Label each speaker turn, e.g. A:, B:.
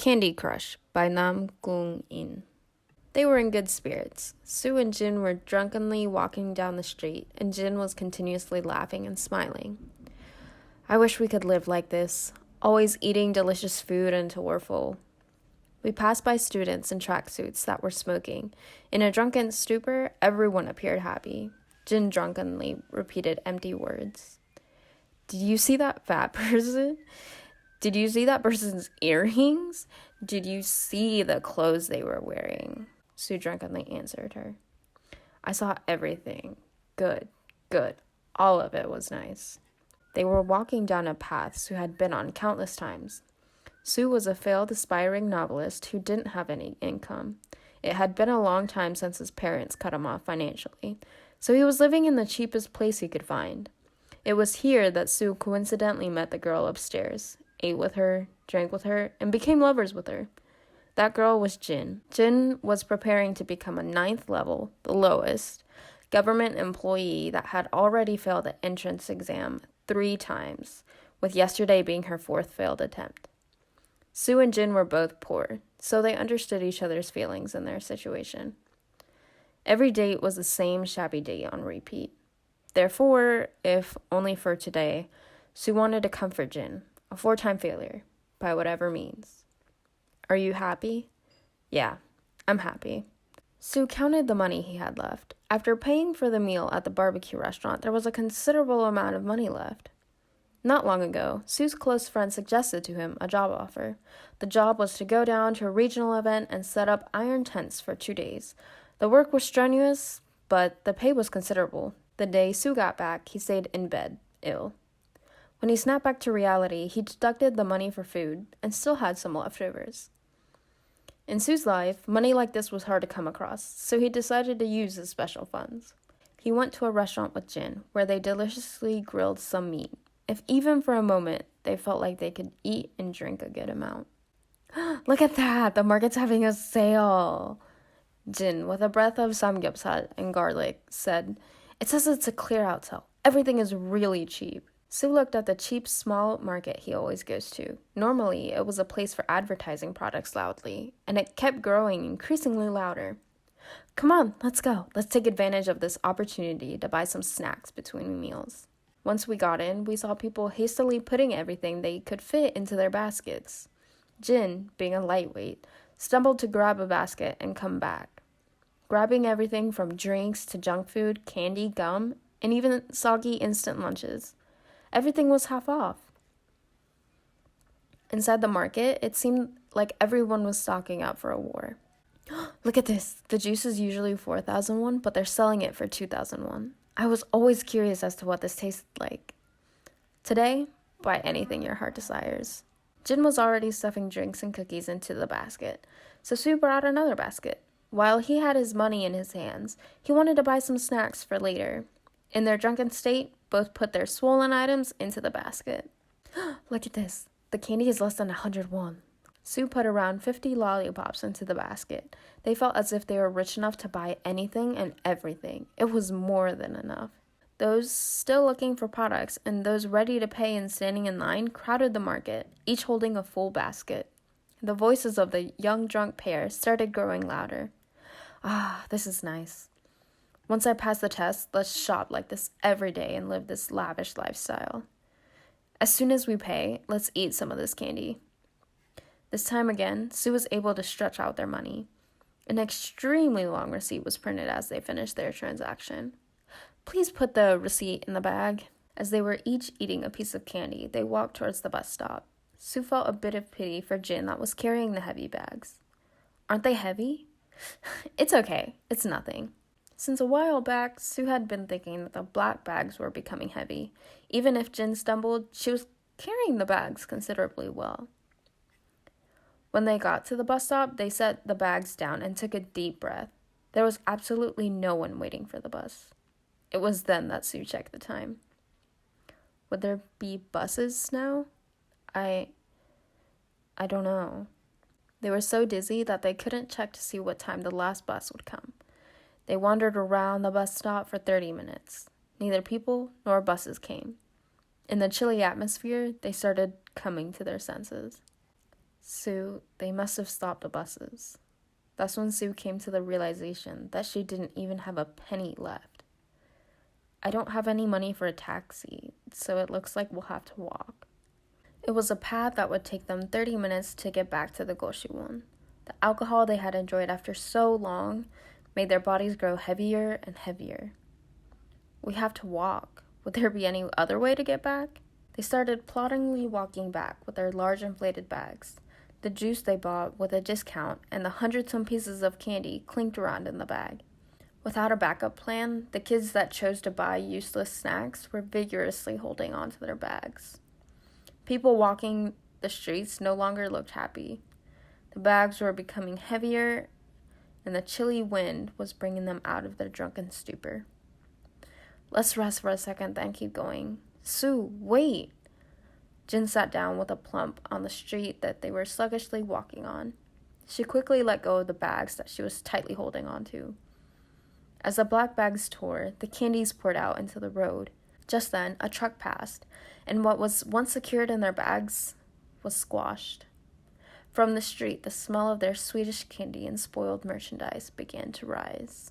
A: Candy Crush by Namgung In. They were in good spirits. Sue and Jin were drunkenly walking down the street, and Jin was continuously laughing and smiling. I wish we could live like this, always eating delicious food until we're full. We passed by students in tracksuits that were smoking. In a drunken stupor, everyone appeared happy. Jin drunkenly repeated empty words. Did you see that fat person? Did you see that person's earrings? Did you see the clothes they were wearing? Sue drunkenly answered her. I saw everything. Good. All of it was nice. They were walking down a path Sue had been on countless times. Sue was a failed aspiring novelist who didn't have any income. It had been a long time since his parents cut him off financially, so he was living in the cheapest place he could find. It was here that Sue coincidentally met the girl upstairs, ate with her, drank with her, and became lovers with her. That girl was Jin. Jin was preparing to become a 9th level, the lowest, government employee that had already failed the entrance exam 3 times, with yesterday being her 4th failed attempt. Sue and Jin were both poor, so they understood each other's feelings and their situation. Every date was the same shabby date on repeat. Therefore, if only for today, Sue wanted to comfort Jin, a 4-time failure, by whatever means. Are you happy? Yeah, I'm happy. Sue counted the money he had left. After paying for the meal at the barbecue restaurant, there was a considerable amount of money left. Not long ago, Sue's close friend suggested to him a job offer. The job was to go down to a regional event and set up iron tents for 2 days. The work was strenuous, but the pay was considerable. The day Sue got back, he stayed in bed, ill. When he snapped back to reality, he deducted the money for food and still had some leftovers. In Sue's life, money like this was hard to come across, so he decided to use his special funds. He went to a restaurant with Jin, where they deliciously grilled some meat. If even for a moment, they felt like they could eat and drink a good amount. Look at that! The market's having a sale! Jin, with a breath of samgyeopsal and garlic, said, It says it's a clear-out sale. Everything is really cheap. Sue looked at the cheap, small market he always goes to. Normally, it was a place for advertising products loudly, and it kept growing increasingly louder. Come on, let's go. Let's take advantage of this opportunity to buy some snacks between meals. Once we got in, we saw people hastily putting everything they could fit into their baskets. Jin, being a lightweight, stumbled to grab a basket and come back, grabbing everything from drinks to junk food, candy, gum, and even soggy instant lunches. Everything was half off. Inside the market, it seemed like everyone was stocking up for a war. Look at this. The juice is usually 4,000 won, but they're selling it for 2,000 won. I was always curious as to what this tasted like. Today, buy anything your heart desires. Jin was already stuffing drinks and cookies into the basket, so Sue brought another basket. While he had his money in his hands, he wanted to buy some snacks for later. In their drunken state, both put their swollen items into the basket. Look at this. The candy is less than 100 won. Sue put around 50 lollipops into the basket. They felt as if they were rich enough to buy anything and everything. It was more than enough. Those still looking for products and those ready to pay and standing in line crowded the market, each holding a full basket. The voices of the young drunk pair started growing louder. Ah, this is nice. Once I pass the test, let's shop like this every day and live this lavish lifestyle. As soon as we pay, let's eat some of this candy. This time again, Sue was able to stretch out their money. An extremely long receipt was printed as they finished their transaction. Please put the receipt in the bag. As they were each eating a piece of candy, they walked towards the bus stop. Sue felt a bit of pity for Jin that was carrying the heavy bags. Aren't they heavy? It's okay. It's nothing. Since a while back, Sue had been thinking that the black bags were becoming heavy. Even if Jin stumbled, she was carrying the bags considerably well. When they got to the bus stop, they set the bags down and took a deep breath. There was absolutely no one waiting for the bus. It was then that Sue checked the time. Would there be buses now? I don't know. They were so dizzy that they couldn't check to see what time the last bus would come. They wandered around the bus stop for 30 minutes. Neither people nor buses came. In the chilly atmosphere, they started coming to their senses. Sue, they must have stopped the buses. That's when Sue came to the realization that she didn't even have a penny left. I don't have any money for a taxi, so it looks like we'll have to walk. It was a path that would take them 30 minutes to get back to the Goshiwon. The alcohol they had enjoyed after so long made their bodies grow heavier and heavier. We have to walk. Would there be any other way to get back? They started ploddingly walking back with their large inflated bags. The juice they bought with a discount and the 100-some pieces of candy clinked around in the bag. Without a backup plan, the kids that chose to buy useless snacks were vigorously holding onto their bags. People walking the streets no longer looked happy. The bags were becoming heavier, and the chilly wind was bringing them out of their drunken stupor. Let's rest for a second, then keep going. Sue, wait! Jin sat down with a plump on the street that they were sluggishly walking on. She quickly let go of the bags that she was tightly holding onto. As the black bags tore, the candies poured out into the road. Just then, a truck passed, and what was once secured in their bags was squashed. From the street, the smell of their Swedish candy and spoiled merchandise began to rise.